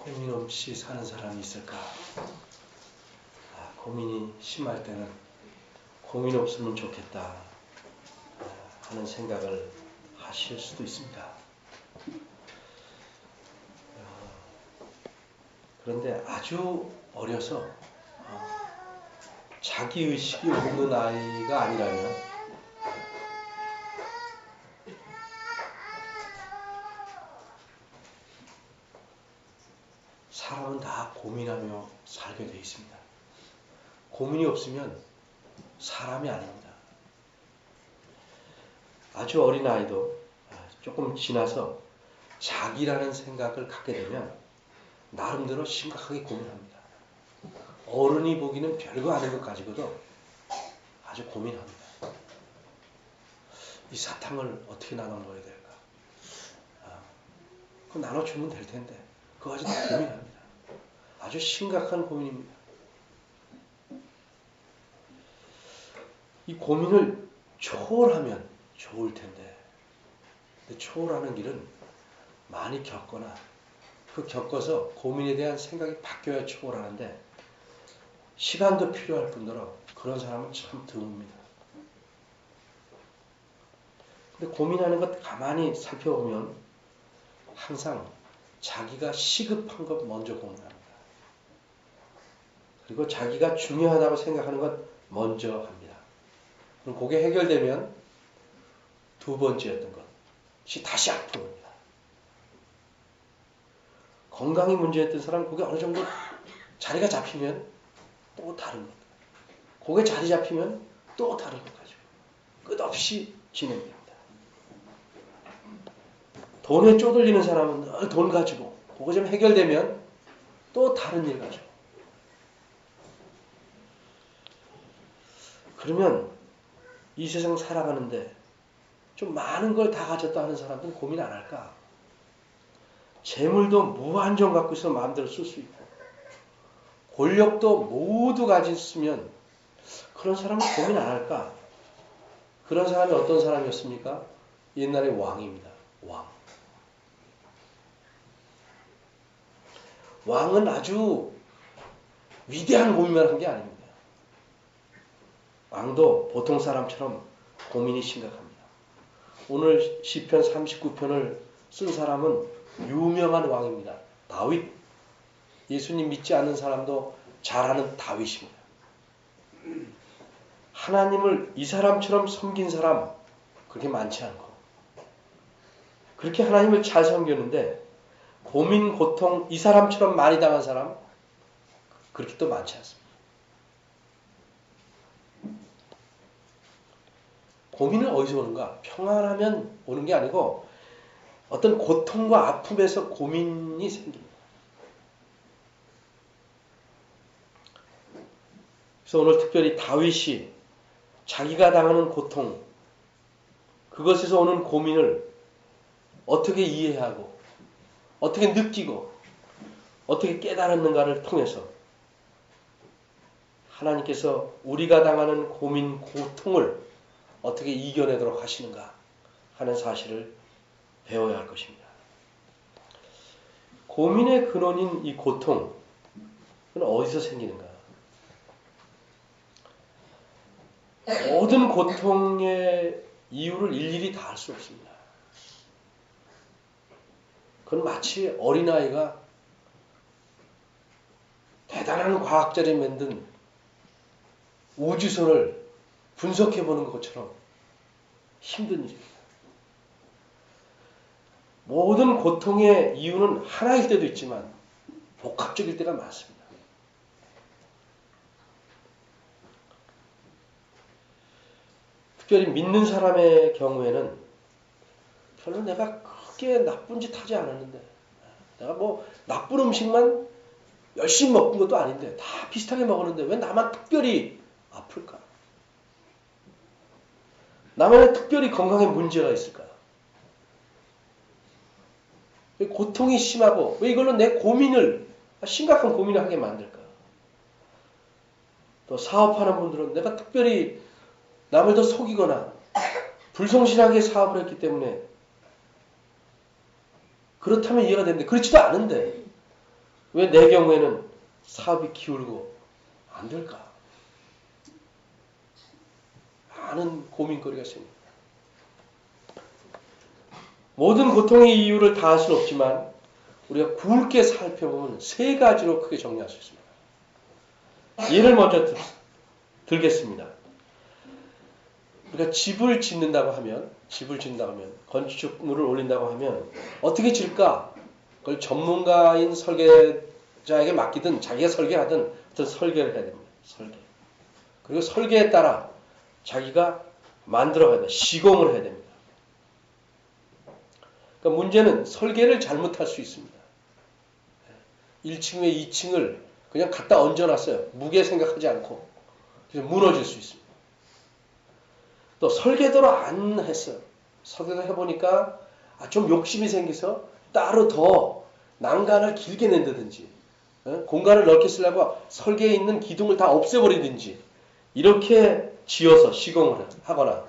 고민 없이 사는 사람이 있을까? 고민이 심할 때는 고민 없으면 좋겠다 하는 생각을 하실 수도 있습니다. 그런데 아주 어려서 자기의식이 없는 아이가 아니라면 사람은 다 고민하며 살게 되어 있습니다. 고민이 없으면 사람이 아닙니다. 아주 어린 아이도 조금 지나서 자기라는 생각을 갖게 되면 나름대로 심각하게 고민합니다. 어른이 보기는 별거 아닌 것 가지고도 아주 고민합니다. 이 사탕을 어떻게 나눠 먹어야 될까? 그거 나눠주면 될 텐데 그거 가지고 고민합니다. 아주 심각한 고민입니다. 이 고민을 초월하면 좋을 텐데 초월하는 길은 많이 겪거나 겪어서 고민에 대한 생각이 바뀌어야 초월하는데 시간도 필요할 뿐더러 그런 사람은 참 드뭅니다. 근데 고민하는 것 가만히 살펴보면 항상 자기가 시급한 것 먼저 고민합니다. 그리고 자기가 중요하다고 생각하는 것 먼저 합니다. 그럼 그게 해결되면 두 번째였던 것이 다시 아픈 겁니다. 건강이 문제였던 사람은 그게 어느 정도 자리가 잡히면 또 다른 것. 그게 자리 잡히면 또 다른 것 가지고 끝없이 진행됩니다. 돈에 쪼들리는 사람은 늘 돈 가지고 그거 좀 해결되면 또 다른 일 가지고. 그러면 이 세상 살아가는데 좀 많은 걸 다 가졌다 하는 사람들은 고민 안 할까? 재물도 무한정 갖고 있어 마음대로 쓸 수 있고 권력도 모두 가졌으면 그런 사람은 고민 안 할까? 그런 사람이 어떤 사람이었습니까? 옛날에 왕입니다. 왕은 아주 위대한 고민만 한 게 아닙니다. 왕도 보통 사람처럼 고민이 심각합니다. 오늘 시편 39편을 쓴 사람은 유명한 왕입니다. 다윗. 예수님 믿지 않는 사람도 잘 아는 다윗입니다. 하나님을 이 사람처럼 섬긴 사람 그렇게 많지 않고 그렇게 하나님을 잘 섬겼는데 고민, 고통 이 사람처럼 많이 당한 사람 그렇게 또 많지 않습니다. 고민은 어디서 오는가? 평안하면 오는 게 아니고 어떤 고통과 아픔에서 고민이 생깁니다. 그래서 오늘 특별히 다윗이 자기가 당하는 고통, 그것에서 오는 고민을 어떻게 이해하고 어떻게 느끼고 어떻게 깨달았는가를 통해서 하나님께서 우리가 당하는 고민, 고통을 어떻게 이겨내도록 하시는가 하는 사실을 배워야 할 것입니다. 고민의 근원인 이 고통은 어디서 생기는가? 모든 고통의 이유를 일일이 다 알 수 없습니다. 그건 마치 어린아이가 대단한 과학자들이 만든 우주선을 분석해보는 것처럼 힘든 일입니다. 모든 고통의 이유는 하나일 때도 있지만 복합적일 때가 많습니다. 특별히 믿는 사람의 경우에는 별로 내가 크게 나쁜 짓 하지 않았는데 내가 뭐 나쁜 음식만 열심히 먹은 것도 아닌데 다 비슷하게 먹었는데 왜 나만 특별히 아플까? 나만 특별히 건강에 문제가 있을까? 왜 고통이 심하고 왜 이걸로 내 고민을 심각한 고민을 하게 만들까? 또 사업하는 분들은 내가 특별히 남을 더 속이거나 불성실하게 사업을 했기 때문에 그렇다면 이해가 되는데 그렇지도 않은데 왜 내 경우에는 사업이 기울고 안 될까? 많은 고민거리가 생깁니다. 모든 고통의 이유를 다 알 수는 없지만 우리가 굵게 살펴보면 세 가지로 크게 정리할 수 있습니다. 예를 먼저 들겠습니다. 우리가 집을 짓는다고 하면, 건축물을 올린다고 하면 어떻게 질까? 그걸 전문가인 설계자에게 맡기든 자기가 설계하든 어떤 설계를 해야 됩니다. 설계. 그리고 설계에 따라 자기가 만들어가야 됩니다. 시공을 해야 됩니다. 그러니까 문제는 설계를 잘못할 수 있습니다. 1층 에 2층을 그냥 갖다 얹어놨어요. 무게 생각하지 않고. 그래서 무너질 수 있습니다. 또 설계도로 안 했어요. 설계도 해보니까 좀 욕심이 생겨서 따로 더 난간을 길게 낸다든지 공간을 넓게 쓰려고 설계에 있는 기둥을 다 없애버리든지 이렇게 지어서 시공을 하거나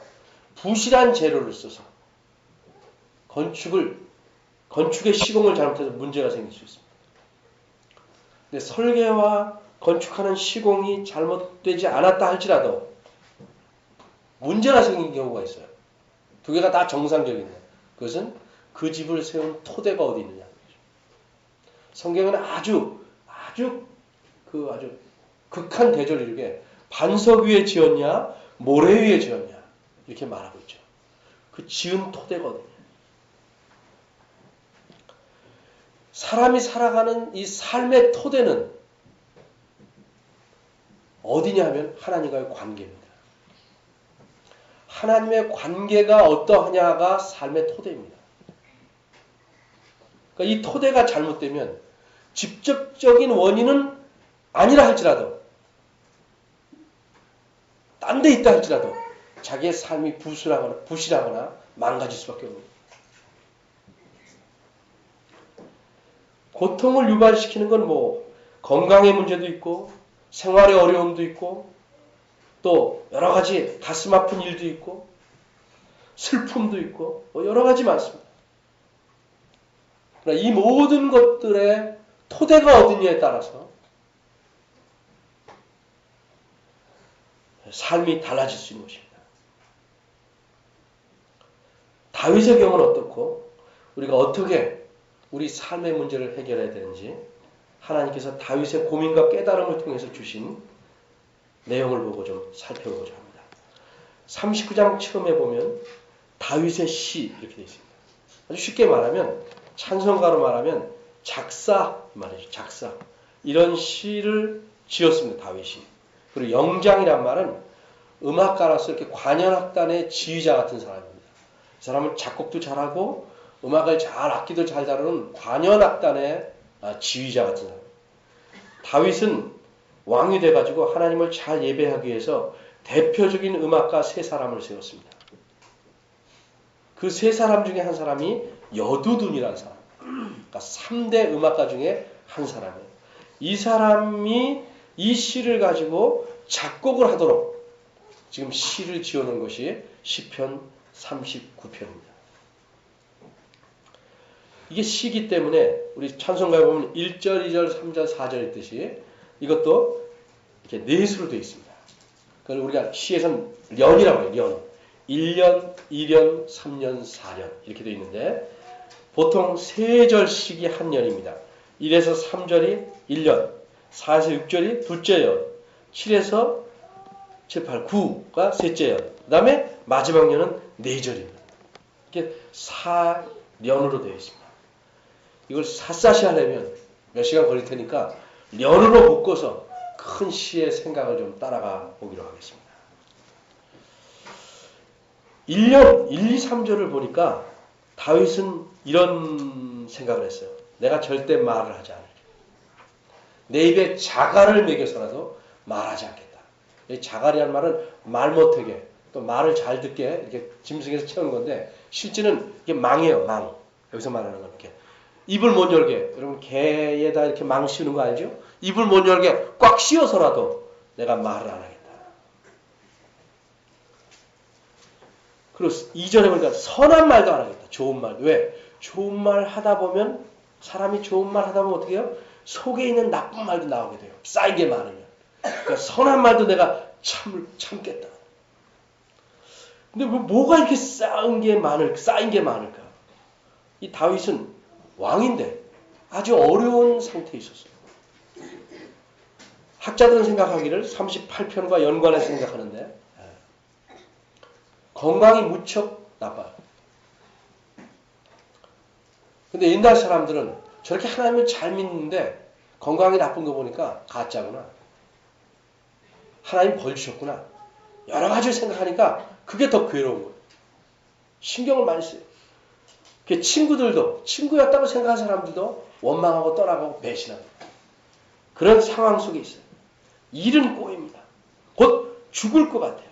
부실한 재료를 써서 건축의 시공을 잘못해서 문제가 생길 수 있습니다. 근데 설계와 건축하는 시공이 잘못되지 않았다 할지라도 문제가 생긴 경우가 있어요. 두 개가 다 정상적인데 그것은 그 집을 세운 토대가 어디 있느냐. 성경은 아주 극한 대조를 이루게 반석 위에 지었냐 모래 위에 지었냐 이렇게 말하고 있죠. 그 지은 토대가 어디냐. 사람이 살아가는 이 삶의 토대는 어디냐 하면 하나님과의 관계입니다. 하나님의 관계가 어떠하냐가 삶의 토대입니다. 그러니까 이 토대가 잘못되면 직접적인 원인은 아니라 할지라도 딴 데 있다 할지라도 자기의 삶이 부실하거나 망가질 수밖에 없습니다. 고통을 유발시키는 건 건강의 문제도 있고 생활의 어려움도 있고 또 여러 가지 가슴 아픈 일도 있고 슬픔도 있고 여러 가지 많습니다. 그러나 이 모든 것들의 토대가 어디냐에 따라서 삶이 달라질 수 있는 것입니다. 다윗의 경우는 어떻고 우리가 어떻게 우리 삶의 문제를 해결해야 되는지 하나님께서 다윗의 고민과 깨달음을 통해서 주신 내용을 보고 좀 살펴보고자 합니다. 39장 처음에 보면 다윗의 시 이렇게 되어 있습니다. 아주 쉽게 말하면 찬송가로 말하면 작사 말이죠. 작사. 이런 시를 지었습니다. 다윗이. 그리고 영장이란 말은 음악가로서 이렇게 관현악단의 지휘자 같은 사람입니다. 이 사람은 작곡도 잘하고 음악을 악기도 잘 다루는 관현악단의 지휘자 같은 사람. 다윗은 왕이 돼가지고 하나님을 잘 예배하기 위해서 대표적인 음악가 세 사람을 세웠습니다. 그 세 사람 중에 한 사람이 여두둔이라는 사람. 그러니까 3대 음악가 중에 한 사람이에요. 이 사람이 이 시를 가지고 작곡을 하도록 지금 시를 지어놓은 것이 시편 39편입니다. 이게 시기 때문에 우리 찬송가에 보면 1절, 2절, 3절, 4절 있듯이 이것도 이렇게 넷으로 되어 있습니다. 그걸 우리가 시에서는 년이라고 해요. 년. 1년, 2년, 3년, 4년 이렇게 되어 있는데 보통 3절씩이 한 년입니다. 1에서 3절이 1년, 4에서 6절이 둘째 년, 7에서 7, 8, 9가 셋째 년, 그 다음에 마지막 년은 4절입니다. 이렇게 4년으로 되어 있습니다. 이걸 샅샅이 하려면 몇 시간 걸릴 테니까 년으로 묶어서 큰 시의 생각을 좀 따라가 보기로 하겠습니다. 1년, 1, 2, 3절을 보니까 다윗은 이런 생각을 했어요. 내가 절대 말을 하지 않을. 내 입에 자갈을 먹여서라도 말하지 않겠다. 이 자갈이라는 말은 말 못하게 또 말을 잘 듣게 이렇게 짐승에서 채우는 건데 실제는 이게 망이에요. 망. 여기서 말하는 건 이렇게. 입을 못 열게. 여러분 개에다 이렇게 망 씌우는 거 알죠? 입을 못 열게 꽉 씌워서라도 내가 말을 안 하겠다. 그리고 2절에 보니까 선한 말도 안 하겠다. 좋은 말. 왜? 좋은 말 하다 보면 사람이 좋은 말 하다 보면 어떻게 해요? 속에 있는 나쁜 말도 나오게 돼요. 쌓인 게 많으면. 그러니까 선한 말도 내가 참겠다. 근데 뭐가 이렇게 쌓인 게 많을까? 이 다윗은 왕인데 아주 어려운 상태에 있었어요. 학자들은 생각하기를 38편과 연관해서 생각하는데 건강이 무척 나빠요. 근데 옛날 사람들은 저렇게 하나님을 잘 믿는데 건강이 나쁜 거 보니까 가짜구나. 하나님 벌 주셨구나. 여러 가지를 생각하니까 그게 더 괴로운 거예요. 신경을 많이 써요. 친구들도 친구였다고 생각한 사람들도 원망하고 떠나가고 배신하고 그런 상황 속에 있어요. 일은 꼬입니다. 곧 죽을 것 같아요.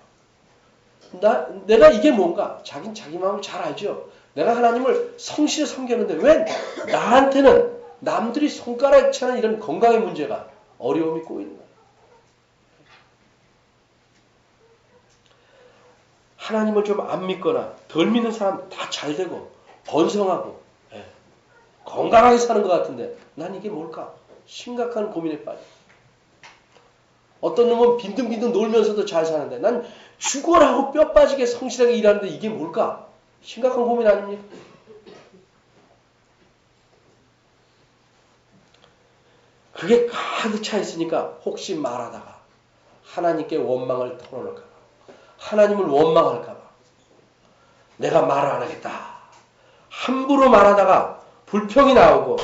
내가 이게 뭔가? 자긴 자기 마음을 잘 알죠. 내가 하나님을 성실히 섬겼는데 왜 나한테는 남들이 손가락에 차는 이런 건강의 문제가 어려움이 꼬이는 거예요. 하나님을 좀 안 믿거나 덜 믿는 사람 다 잘되고 번성하고 건강하게 사는 것 같은데 난 이게 뭘까? 심각한 고민에 빠져. 어떤 놈은 빈둥빈둥 놀면서도 잘 사는데 난 죽어라고 뼈 빠지게 성실하게 일하는데 이게 뭘까? 심각한 고민 아닙니까? 그게 가득 차 있으니까 혹시 말하다가 하나님께 원망을 털어놓을까 봐. 하나님을 원망할까 봐. 내가 말을 안 하겠다. 함부로 말하다가 불평이 나오고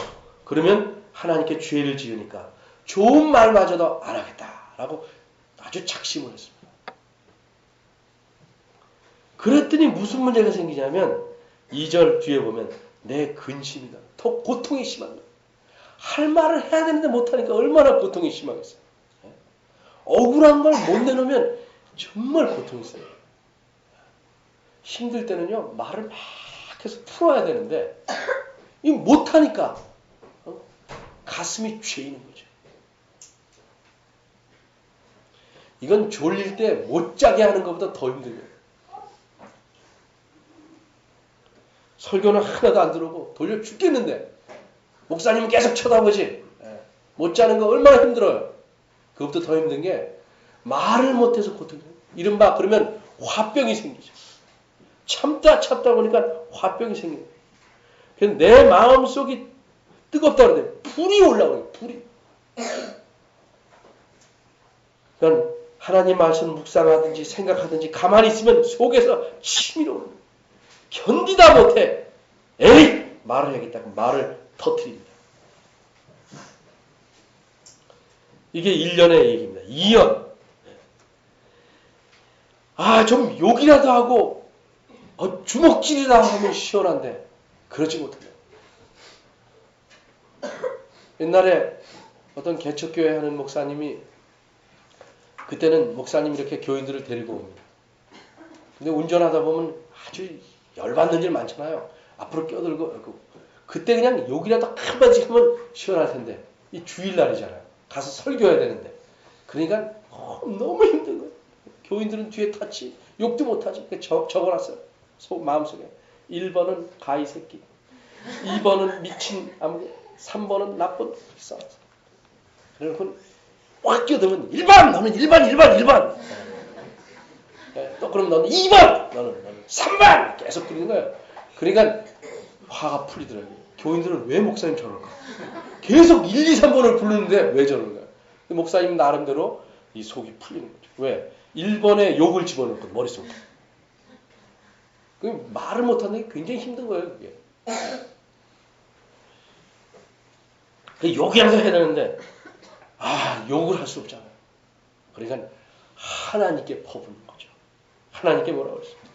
그러면 하나님께 죄를 지으니까 좋은 말마저도 안 하겠다라고 아주 작심을 했습니다. 그랬더니 무슨 문제가 생기냐면 2절 뒤에 보면 내 근심이다. 더 고통이 심합니다. 할 말을 해야 되는데 못하니까 얼마나 고통이 심하겠어요. 억울한 걸 못 내놓으면 정말 고통이 있어요. 힘들 때는요 말을 막 해서 풀어야 되는데 이 못하니까 가슴이 죄이는 거죠. 이건 졸릴 때 못 자게 하는 것보다 더 힘들어요. 설교는 하나도 안 들어오고 돌려 죽겠는데 목사님은 계속 쳐다보지. 못 자는 거 얼마나 힘들어요. 그것보다 더 힘든 게 말을 못해서 고통이에요. 이른바 그러면 화병이 생기죠. 참다 보니까 화병이 생겨요. 그래서 내 마음속이 뜨겁다 그러는데 불이 올라오요. 불이. 그러니까 하나님 말씀 묵상하든지 생각하든지 가만히 있으면 속에서 침이 오는 거예요. 견디다 못해. 에이! 말을 해야겠다고 말을 터뜨립니다. 이게 1년의 얘기입니다. 2년. 좀 욕이라도 하고 주먹질이라 하면 시원한데 그러지 못해요. 옛날에 어떤 개척교회 하는 목사님이 그때는 목사님이 이렇게 교인들을 데리고 옵니다. 근데 운전하다 보면 아주 열받는 일 많잖아요. 앞으로 껴들고 그때 그냥 욕이라도 한마디 하면 시원할 텐데 이 주일날이잖아요. 가서 설교해야 되는데 그러니까 너무 힘든 거예요. 교인들은 뒤에 탔지 욕도 못하지. 적어놨어요. 마음속에 1번은 가이 새끼 2번은 미친 아무 3번은 나쁜 써놨어요. 그래놓고 확 끼어들면 1번 너는 1번 또 그럼 너는 2번 너는 3번 계속 부르는 거예요. 그러니까 화가 풀리더라고요. 교인들은 왜 목사님 저럴까? 계속 1, 2, 3번을 부르는데 왜 저러는 거야? 목사님 나름대로 이 속이 풀리는 거죠. 왜? 1번에 욕을 집어넣고 머릿속에. 말을 못하는 게 굉장히 힘든 거예요. 그게. 욕이라도 해야 되는데 욕을 할 수 없잖아요. 그러니까 하나님께 퍼붓는 거죠. 하나님께 뭐라고 그랬습니까?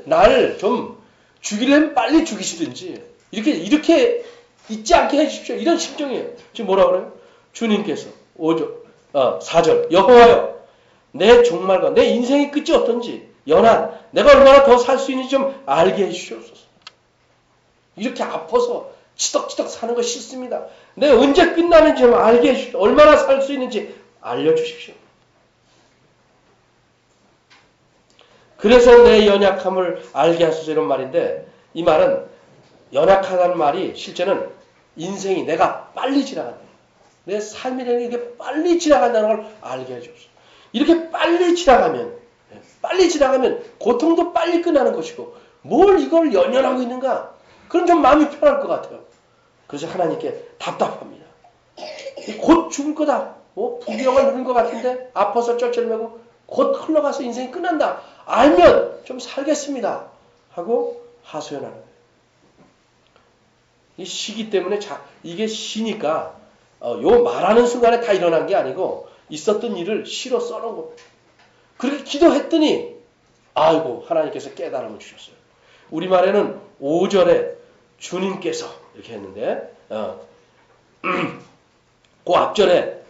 나를 좀 죽이려면 빨리 죽이시든지 이렇게 잊지 않게 해주십시오. 이런 심정이에요. 지금 뭐라고 그래요? 주님께서 4절 여호와여 내 종말과 내 인생의 끝이 어떤지 연한 내가 얼마나 더 살 수 있는지 좀 알게 해주시옵소서. 이렇게 아파서 치덕치덕 사는 거 싫습니다. 내가 언제 끝나는지 좀 알게 해주십시오. 얼마나 살 수 있는지 알려주십시오. 그래서 내 연약함을 알게 하소서 이런 말인데 이 말은 연약하다는 말이 실제는 인생이 내가 빨리 지나간다. 내 삶이라는 게 이렇게 빨리 지나간다는 걸 알게 해주옵소서. 이렇게 빨리 지나가면 고통도 빨리 끝나는 것이고 뭘 이걸 연연하고 있는가? 그럼 좀 마음이 편할 것 같아요. 그래서 하나님께 답답합니다. 곧 죽을 거다. 부귀영을 누린 것 같은데 아파서 쩔쩔매고 곧 흘러가서 인생이 끝난다. 알면 좀 살겠습니다. 하고 하소연하는 거예요. 이 시기 때문에 이게 시니까 요 말하는 순간에 다 일어난 게 아니고 있었던 일을 시로 써놓은 겁니다. 그렇게 기도했더니 아이고 하나님께서 깨달음을 주셨어요. 우리말에는 5절에 주님께서 이렇게 했는데 그 앞절에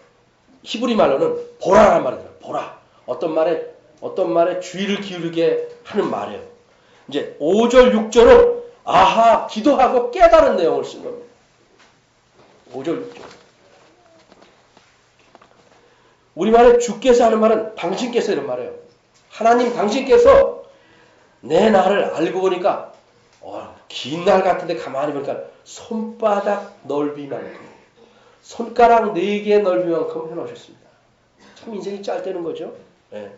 히브리 말로는 보라라는 말이 들어요. 보라. 어떤 말에 주의를 기울이게 하는 말이에요. 이제 5절, 6절은 아하 기도하고 깨달은 내용을 쓴 겁니다. 5절, 6절. 우리말에 주께서 하는 말은 당신께서 이런 말이에요. 하나님 당신께서 내 나를 알고 보니까 긴 날 같은데 가만히 보니까 손바닥 넓이만큼 손가락 4개 넓이만큼 해놓으셨습니다. 참 인생이 짧다는 거죠. 네.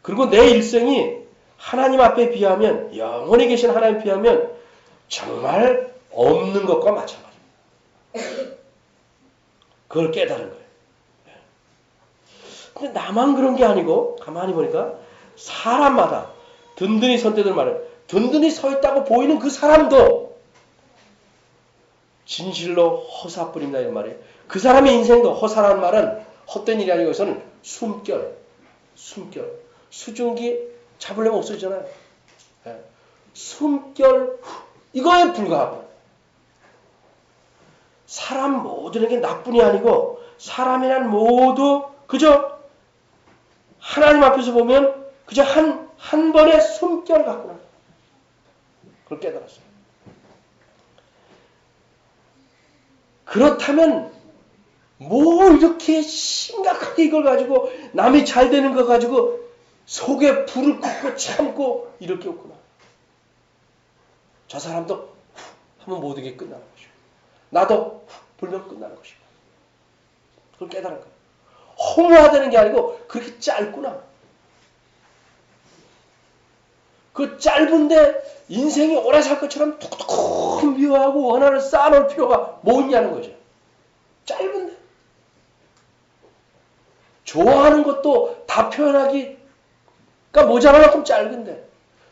그리고 내 일생이 하나님 앞에 비하면 영원히 계신 하나님에 비하면 정말 없는 것과 마찬가지입니다. 그걸 깨달은 거예요. 근데 나만 그런 게 아니고 가만히 보니까 사람마다 든든히 선 때들 말해요. 든든히 서 있다고 보이는 그 사람도 진실로 허사 뿌린다 이런 말이에요. 그 사람의 인생도 허사라는 말은 헛된 일이 아니고 여기서는 숨결. 수증기 잡으려면 없어지잖아요. 네. 숨결 이거에 불과하고 사람 모두에게 나뿐이 아니고 사람이란 모두 그저 하나님 앞에서 보면 그저 한 번의 숨결 같구나. 그걸 깨달았어요. 그렇다면 뭐 이렇게 심각하게 이걸 가지고 남이 잘 되는 거 가지고 속에 불을 끄고 참고 이렇게 없구나. 저 사람도 하면 모든 게 끝나는 것이고 나도 불면 끝나는 것이고 그걸 깨달은 거예요. 허무하다는 게 아니고 그렇게 짧구나. 그 짧은데 인생이 오래 살 것처럼 툭툭 미워하고 원한을 쌓아놓을 필요가 뭐 있냐는 거죠. 짧은데. 좋아하는 것도 다 표현하기가 모자랄 만큼 짧은데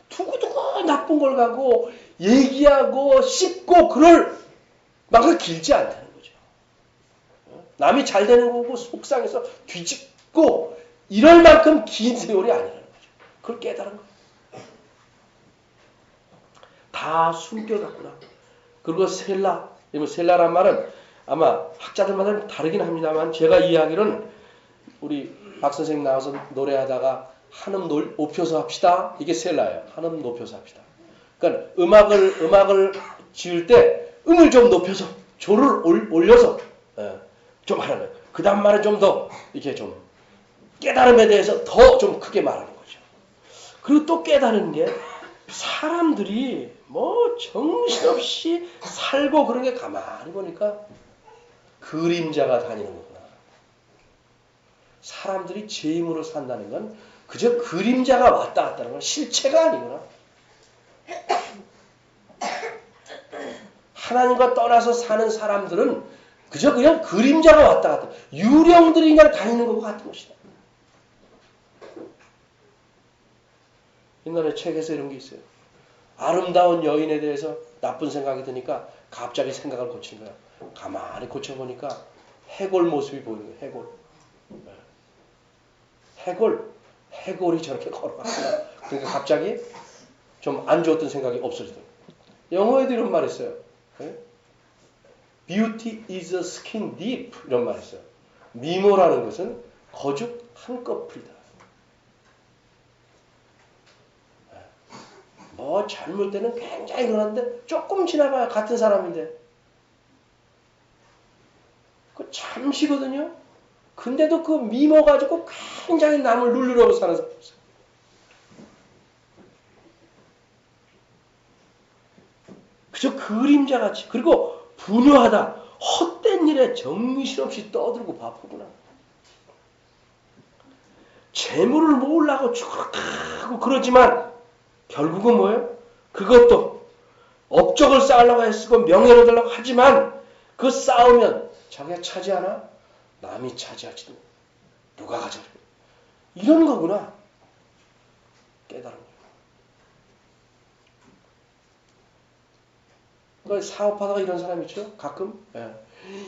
두고두고 나쁜 걸 가고 얘기하고 씹고 그럴 만큼 길지 않다는 거죠. 남이 잘 되는 거고 속상해서 뒤집고 이럴 만큼 긴 세월이 아니라는 거죠. 그걸 깨달은 거예요. 다 숨겨갔구나. 그리고 셀라란 말은 아마 학자들마다 다르긴 합니다만 제가 이해하기로는 우리 박 선생님 나와서 노래하다가 한음 높여서 합시다. 이게 셀라예요. 한음 높여서 합시다. 그러니까 음악을 지을 때 음을 좀 높여서 조를 올려서 좀 하는 거예요. 그 다음 말은 좀 더 이렇게 좀 깨달음에 대해서 더 좀 크게 말하는 거죠. 그리고 또 깨달은 게 사람들이 뭐 정신없이 살고 그런 게 가만히 보니까 그림자가 다니는 거구나. 사람들이 제 힘으로 산다는 건 그저 그림자가 왔다 갔다 하는 건 실체가 아니구나. 하나님과 떠나서 사는 사람들은 그저 그냥 그림자가 왔다 갔다 유령들이 그냥 다니는 것과 같은 것이다. 옛날에 책에서 이런 게 있어요. 아름다운 여인에 대해서 나쁜 생각이 드니까 갑자기 생각을 고친 거야. 가만히 고쳐보니까 해골 모습이 보이는 거야. 해골이 저렇게 걸어갔구나. 그러니까 갑자기 좀 안 좋았던 생각이 없어지더라고요. 영어에도 이런 말 있어요. Beauty is a skin deep 이런 말이 있어요. 미모라는 것은 거죽 한꺼풀이다. 뭐 젊을 때는 굉장히 그러는데 조금 지나봐야 같은 사람인데 그 잠시거든요. 근데도 그 미모 가지고 굉장히 남을 누르려고 사는 사람 있어요. 그저 그림자같이 그리고 분유하다. 헛된 일에 정신없이 떠들고 바쁘구나. 재물을 모으려고 추락하고 그러지만 결국은 뭐예요? 그것도 업적을 쌓으려고 애쓰고 명예를 얻으려고 하지만 그 싸우면 자기가 차지하나? 남이 차지하지도 누가 가져가. 이런 거구나. 깨달은 거예요. 그러니까 사업하다가 이런 사람 있죠? 가끔? 예.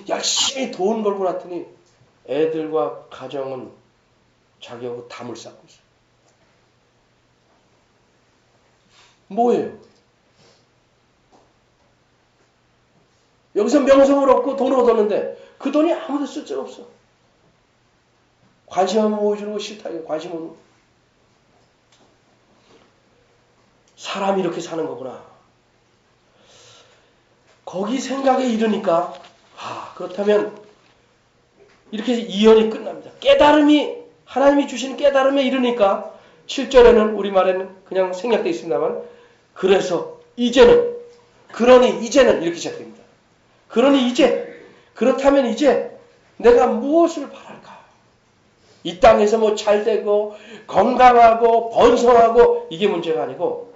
열심히 돈 벌고 났더니 애들과 가정은 자기하고 담을 쌓고 있어요. 뭐예요? 여기서 명성을 얻고 돈을 얻었는데 그 돈이 아무도 쓸 데가 없어. 관심 한번 보여주는 거 싫다. 관심 없는. 사람이 이렇게 사는 거구나. 거기 생각에 이르니까 그렇다면 이렇게 이연이 끝납니다. 깨달음이 하나님이 주신 깨달음에 이르니까 7절에는 우리말에는 그냥 생략되어 있습니다만 그래서 이제는 그러니 이제는 이렇게 시작됩니다. 그러니 이제 그렇다면 이제 내가 무엇을 바랄까? 이 땅에서 뭐 잘되고 건강하고 번성하고 이게 문제가 아니고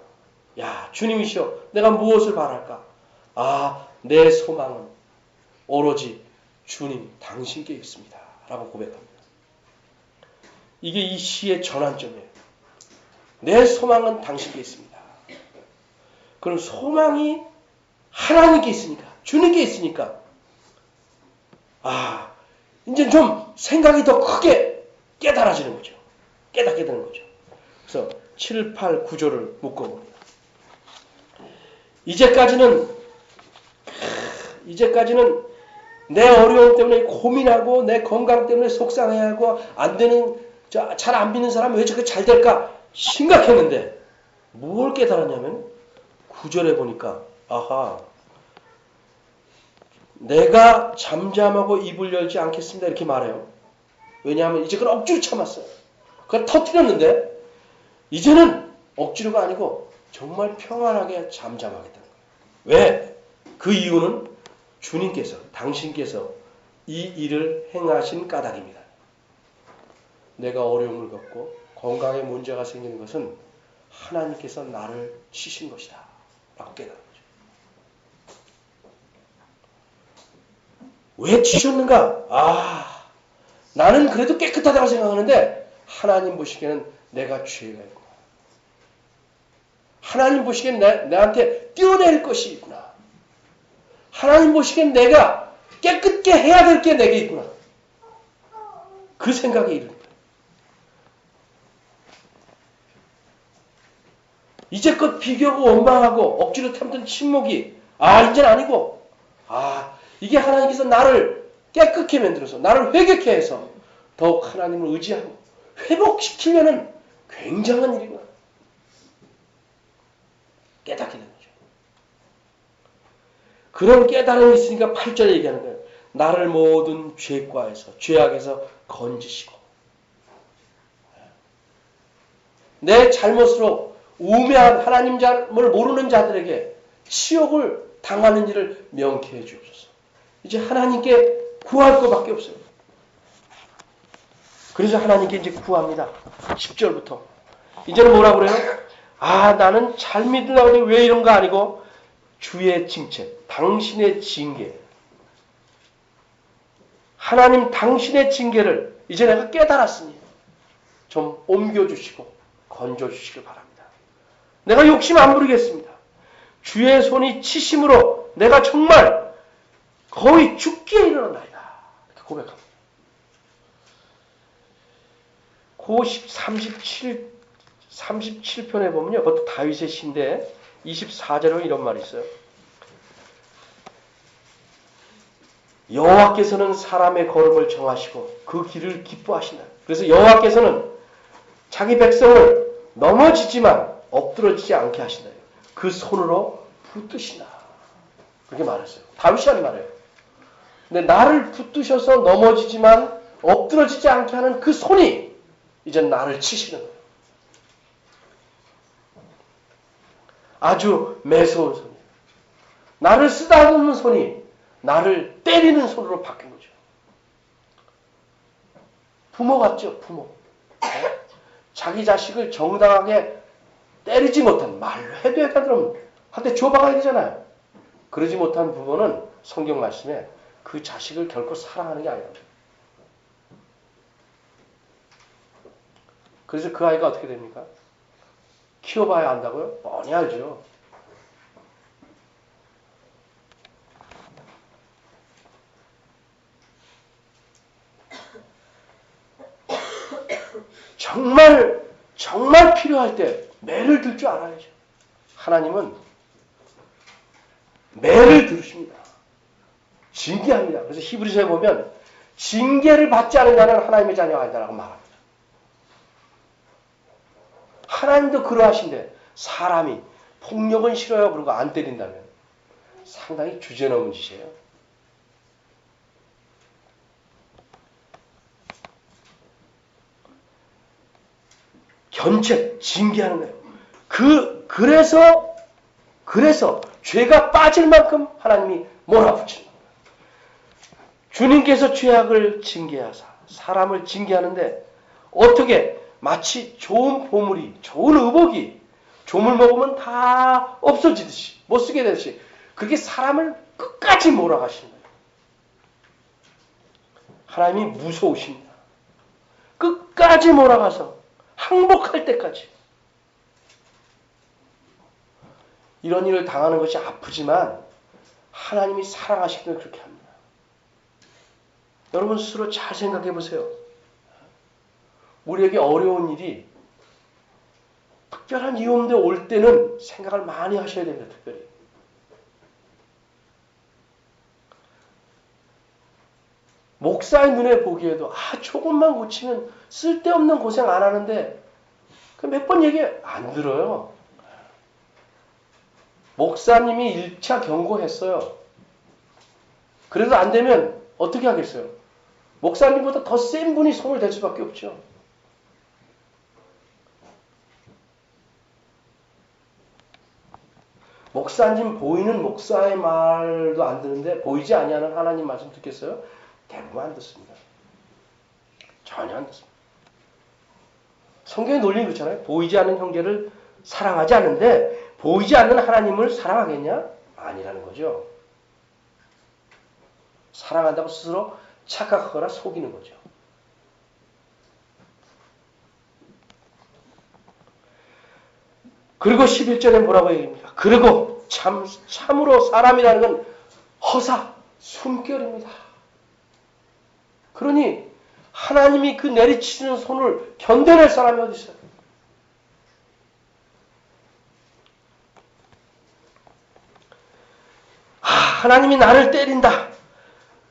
야 주님이시여 내가 무엇을 바랄까? 내 소망은 오로지 주님 당신께 있습니다. 라고 고백합니다. 이게 이 시의 전환점이에요. 내 소망은 당신께 있습니다. 그럼 소망이 하나님께 있으니까 주님께 있으니까 이제 좀 생각이 더 크게 깨달아지는 거죠. 깨닫게 되는 거죠. 그래서 7, 8, 9절을 묶어봅니다. 이제까지는 내 어려움 때문에 고민하고 내 건강 때문에 속상해하고 안 되는 잘 안 믿는 사람이 왜 저렇게 잘 될까 심각했는데 뭘 깨달았냐면 9절에 보니까 내가 잠잠하고 입을 열지 않겠습니다 이렇게 말해요. 왜냐하면 이제 그걸 억지로 참았어요. 그걸 터뜨렸는데 이제는 억지로가 아니고 정말 평안하게 잠잠하게 되는 거예요. 왜? 그 이유는 주님께서 당신께서 이 일을 행하신 까닭입니다. 내가 어려움을 겪고 건강에 문제가 생기는 것은 하나님께서 나를 치신 것이다 라고 깨달은 거죠. 왜 치셨는가? 나는 그래도 깨끗하다고 생각하는데 하나님 보시기에는 내가 죄가 있구나. 하나님 보시기엔 나한테 떼어낼 것이 있구나. 하나님 보시기엔 내가 깨끗게 해야 될 게 내게 있구나. 그 생각에 이르는 거예요. 이제껏 비교하고 원망하고 억지로 참던 침묵이 이제는 아니고 이게 하나님께서 나를 깨끗게 만들어서 나를 회개케 해서 더욱 하나님을 의지하고 회복시키려는 굉장한 일이구나. 깨닫게 되는 거죠. 그런 깨달음이 있으니까 8절에 얘기하는 거예요. 나를 모든 죄과에서 죄악에서 건지시고 내 잘못으로 우매한 하나님을 모르는 자들에게 치욕을 당하는 일을 명쾌해 주옵소서. 이제 하나님께 구할 것밖에 없어요. 그래서 하나님께 이제 구합니다. 10절부터. 이제는 뭐라 그래요? 나는 잘 믿으려고 하는데 왜 이런가 아니고 주의 징책, 당신의 징계. 하나님 당신의 징계를 이제 내가 깨달았으니 좀 옮겨주시고 건져주시길 바랍니다. 내가 욕심 안 부리겠습니다. 주의 손이 치심으로 내가 정말 거의 죽기에 이르렀나이다. 이렇게 고백합니다. 고 37편에 보면요. 그것도 다윗의 시인데 24절에 이런 말이 있어요. 여호와께서는 사람의 걸음을 정하시고 그 길을 기뻐하신다. 그래서 여호와께서는 자기 백성을 넘어지지만 엎드러지지 않게 하신다. 그 손으로 붙드시나. 그렇게 말했어요. 다윗이 하는 말이에요. 근데 나를 붙드셔서 넘어지지만 엎드러지지 않게 하는 그 손이 이제 나를 치시는 거예요. 아주 매서운 손이에요. 나를 쓰다듬는 손이 나를 때리는 손으로 바뀐 거죠. 부모 같죠, 부모. 자기 자식을 정당하게 때리지 못한, 말로 해도 약간 그럼 한 대 줘박아야 되잖아요. 그러지 못한 부모는 성경 말씀에 그 자식을 결코 사랑하는 게 아니에요. 그래서 그 아이가 어떻게 됩니까? 키워봐야 안다고요? 뻔히 알죠. 정말 필요할 때 매를 들 줄 알아야죠. 하나님은 매를 들으십니다. 징계합니다. 그래서 히브리서에 보면 징계를 받지 않은 자는 하나님의 자녀가 아니다라고 말합니다. 하나님도 그러하신데 사람이 폭력은 싫어요 그러고 안 때린다면 상당히 주제넘은 짓이에요. 견책, 징계하는 거예요. 그래서 죄가 빠질 만큼 하나님이 몰아붙입니다. 주님께서 죄악을 징계하사 사람을 징계하는데 어떻게 마치 좋은 보물이, 좋은 의복이 조물 먹으면 다 없어지듯이 못 쓰게 되듯이 그렇게 사람을 끝까지 몰아가시는 거예요. 하나님이 무서우십니다. 끝까지 몰아가서 항복할 때까지. 이런 일을 당하는 것이 아프지만 하나님이 사랑하시기 때문에 그렇게 합니다. 여러분 스스로 잘 생각해 보세요. 우리에게 어려운 일이 특별한 이유 없는데 올 때는 생각을 많이 하셔야 됩니다. 특별히. 목사의 눈에 보기에도 조금만 고치면 쓸데없는 고생 안 하는데 몇 번 얘기 안 들어요. 목사님이 1차 경고했어요. 그래도 안 되면 어떻게 하겠어요? 목사님보다 더 센 분이 손을 댈 수밖에 없죠. 목사님 보이는 목사의 말도 안 듣는데 보이지 아니하는 하나님 말씀 듣겠어요? 대부분 안 듣습니다. 전혀 안 듣습니다. 성경의 논리는 그렇잖아요. 보이지 않는 형제를 사랑하지 않는데 보이지 않는 하나님을 사랑하겠냐? 아니라는 거죠. 사랑한다고 스스로 착각하거나 속이는 거죠. 그리고 11절에 뭐라고 얘기합니까? 그리고 참으로 사람이라는 건 허사, 숨결입니다. 그러니 하나님이 그 내리치는 손을 견뎌낼 사람이 어디 있어요? 하나님이 나를 때린다.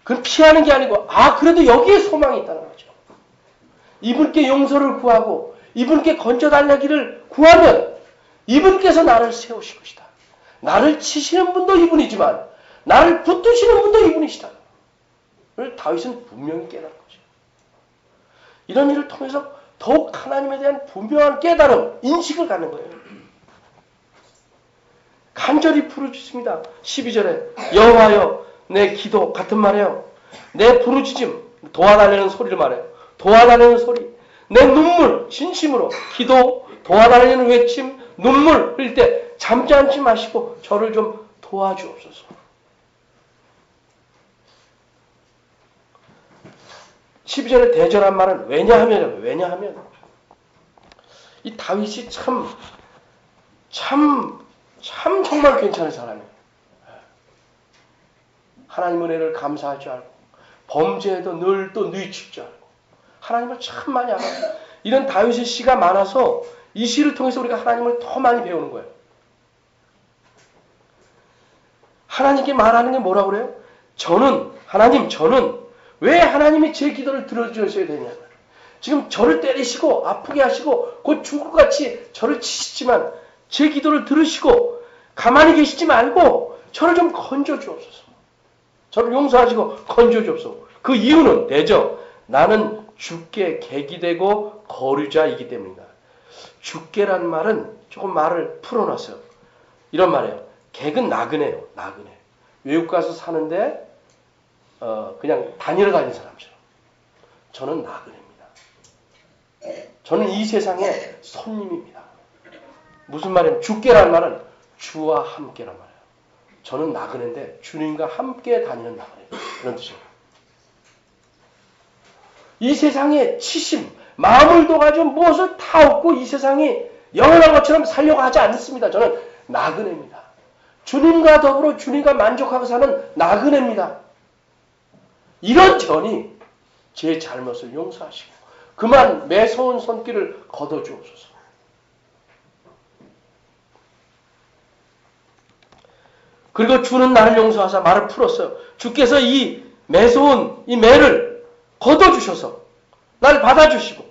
그건 피하는 게 아니고 그래도 여기에 소망이 있다는 거죠. 이분께 용서를 구하고 이분께 건져달라기를 구하면 이분께서 나를 세우실 것이다. 나를 치시는 분도 이분이지만 나를 붙드시는 분도 이분이시다. 를 다윗은 분명히 깨달은 거죠. 이런 일을 통해서 더욱 하나님에 대한 분명한 깨달음, 인식을 갖는 거예요. 간절히 부르짖습니다. 12절에 여호와여 내 기도 같은 말이에요. 내 부르짖음 도와달라는 소리를 말해요. 도와달라는 소리. 내 눈물 진심으로 기도 도와달라는 외침 눈물 흘릴 때 잠잠지 마시고 저를 좀 도와주옵소서. 12절에 대절한 말은 왜냐하면 이 다윗이 참 정말 괜찮은 사람이에요. 하나님 은혜를 감사할 줄 알고 범죄에도 늘 또 뉘칠 줄 알고 하나님을 참 많이 알아요. 이런 다윗의 시가 많아서 이 시를 통해서 우리가 하나님을 더 많이 배우는 거예요. 하나님께 말하는 게 뭐라고 그래요? 저는 왜 하나님이 제 기도를 들어주셔야 되냐. 지금 저를 때리시고 아프게 하시고 곧 죽을 것 같이 저를 치시지만 제 기도를 들으시고 가만히 계시지 말고 저를 좀 건져주옵소서. 저를 용서하시고 건져주옵소서. 그 이유는 되죠. 나는 주께 객이 되고 거류자이기 때문이다. 주께란 말은 조금 말을 풀어놨어요. 이런 말이에요. 객은 나그네요. 나그네. 외국 가서 사는데 그냥 다니러 다니는 사람처럼 저는 나그네입니다. 저는 이 세상의 손님입니다. 무슨 말이냐면 주께라는 말은 주와 함께란 말이에요. 저는 나그네인데 주님과 함께 다니는 나그네. 그런 뜻이에요. 이 세상에 치심, 마음을 둬가지고 무엇을 다 얻고 이 세상이 영원한 것처럼 살려고 하지 않습니다. 저는 나그네입니다. 주님과 더불어 주님과 만족하고 사는 나그네입니다. 이런 전이 제 잘못을 용서하시고 그만 매서운 손길을 걷어주옵소서. 그리고 주는 나를 용서하사 말을 풀었어요. 주께서 이 매서운 이 매를 걷어주셔서 나를 받아주시고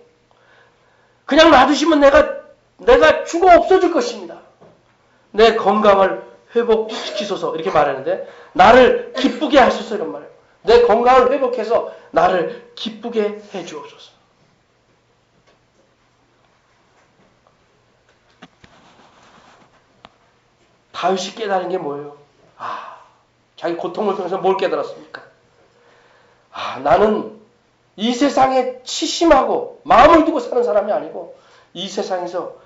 그냥 놔두시면 내가 죽어 없어질 것입니다. 내 건강을 회복시키소서 이렇게 말했는데 나를 기쁘게 하소서 이런 말이에요. 내 건강을 회복해서 나를 기쁘게 해주옵소서. 다윗이 깨달은 게 뭐예요? 자기 고통을 통해서 뭘 깨달았습니까? 나는 이 세상에 치심하고 마음을 두고 사는 사람이 아니고 이 세상에서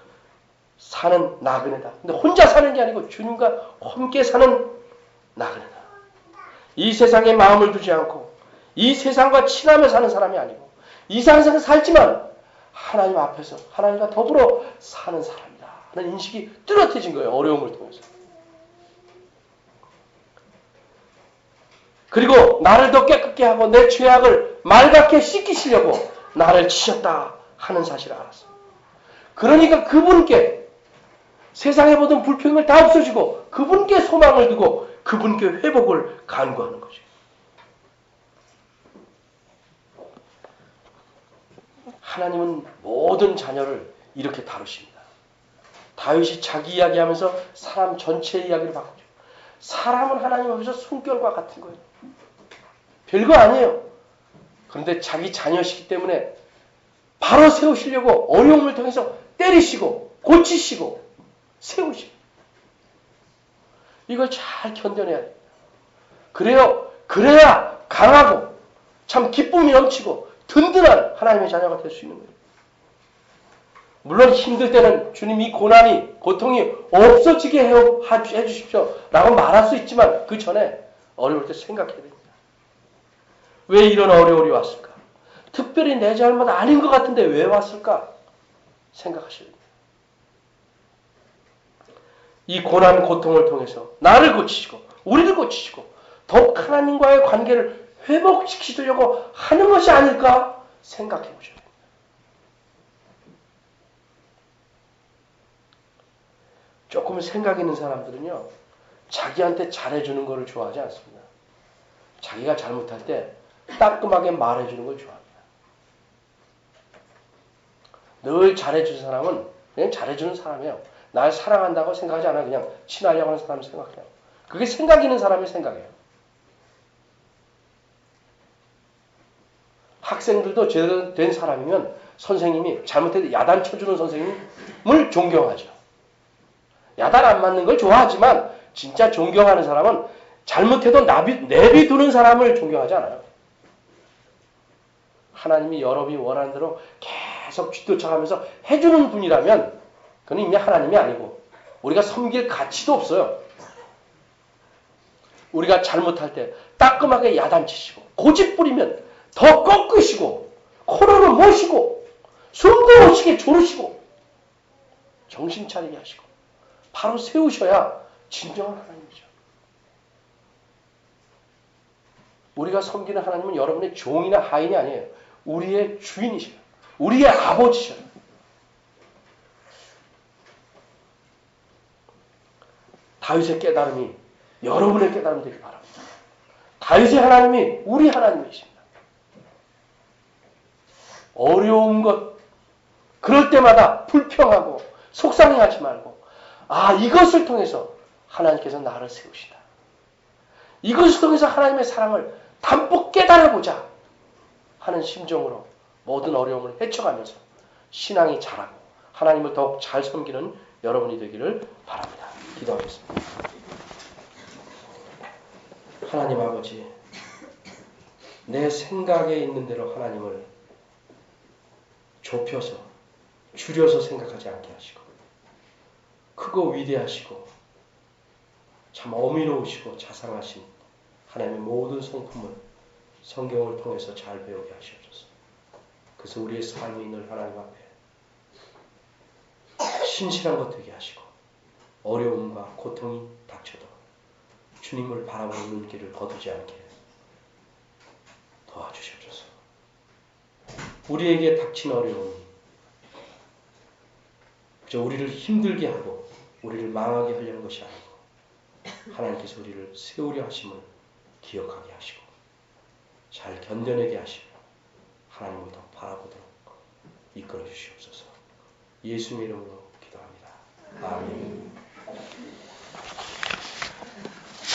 사는 나그네다. 근데 혼자 사는 게 아니고 주님과 함께 사는 나그네다. 이 세상에 마음을 두지 않고 이 세상과 친하며 사는 사람이 아니고 이 세상에서 살지만 하나님 앞에서 하나님과 더불어 사는 사람이다 하는 인식이 뚜렷해진 거예요. 어려움을 통해서. 그리고 나를 더 깨끗게 하고 내 죄악을 말갛게 씻기시려고 나를 치셨다 하는 사실을 알았어요. 그러니까 그분께 세상에 보던 불평을 다 없어지고 그분께 소망을 두고 그분께 회복을 간구하는 거죠. 하나님은 모든 자녀를 이렇게 다루십니다. 다윗이 자기 이야기하면서 사람 전체 이야기를 바꾸죠. 사람은 하나님 앞에서 숨결과 같은 거예요. 별거 아니에요. 그런데 자기 자녀시기 때문에 바로 세우시려고 어려움을 통해서 때리시고 고치시고 세우시고 이걸 잘 견뎌내야 됩니다. 그래야 강하고 참 기쁨이 넘치고 든든한 하나님의 자녀가 될 수 있는 거예요. 물론 힘들 때는 주님 이 고통이 없어지게 해주십시오 라고 말할 수 있지만 그 전에 어려울 때 생각해야 됩니다. 왜 이런 어려움이 왔을까? 특별히 내 잘못 아닌 것 같은데 왜 왔을까? 생각하셔야 됩니다. 이 고난 고통을 통해서 나를 고치시고 우리를 고치시고 더욱 하나님과의 관계를 회복시키려고 하는 것이 아닐까 생각해 보셔야 됩니다. 조금 생각 있는 사람들은요. 자기한테 잘해주는 것을 좋아하지 않습니다. 자기가 잘못할 때 따끔하게 말해주는 걸 좋아합니다. 늘 잘해주는 사람은 그냥 잘해주는 사람이에요. 날 사랑한다고 생각하지 않아요. 그냥 친하려고 하는 사람 생각해요. 그게 생각 있는 사람의 생각이에요. 학생들도 제대로 된 사람이면 선생님이 잘못해도 야단 쳐주는 선생님을 존경하죠. 야단 안 맞는 걸 좋아하지만 진짜 존경하는 사람은 잘못해도 내비두는 사람을 존경하지 않아요. 하나님이 여러분이 원하는 대로 계속 쫓아가면서 해주는 분이라면 그건 이미 하나님이 아니고 우리가 섬길 가치도 없어요. 우리가 잘못할 때 따끔하게 야단치시고 고집 부리면 더 꺾으시고 코너로 모시고 숨도 못 쉬게 조르시고 정신 차리게 하시고 바로 세우셔야 진정한 하나님이죠. 우리가 섬기는 하나님은 여러분의 종이나 하인이 아니에요. 우리의 주인이셔요. 우리의 아버지셔요. 다윗의 깨달음이 여러분의 깨달음이 되길 바랍니다. 다윗의 하나님이 우리 하나님이십니다. 어려운 것 그럴 때마다 불평하고 속상해하지 말고 이것을 통해서 하나님께서 나를 세우시다. 이것을 통해서 하나님의 사랑을 담뿍 깨달아보자 하는 심정으로 모든 어려움을 헤쳐가면서 신앙이 자라고 하나님을 더욱 잘 섬기는 여러분이 되기를 바랍니다. 기도하겠습니다. 하나님 아버지, 내 생각에 있는 대로 하나님을 좁혀서 줄여서 생각하지 않게 하시고 크고 위대하시고 참 어미로우시고 자상하신 하나님의 모든 성품을 성경을 통해서 잘 배우게 하시옵소서. 그래서 우리의 삶이 늘 하나님 앞에 신실한 것 되게 하시고 어려움과 고통이 닥쳐도 주님을 바라보는 눈길을 거두지 않게 도와주시옵소서. 우리에게 닥친 어려움이 그저 우리를 힘들게 하고 우리를 망하게 하려는 것이 아니고 하나님께서 우리를 세우려 하심을 기억하게 하시고 잘 견뎌내게 하시고 하나님을 더 바라보도록 이끌어 주시옵소서. 예수님의 이름으로 기도합니다. 아멘.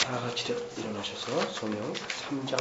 다 같이 일어나셔서 성경 3장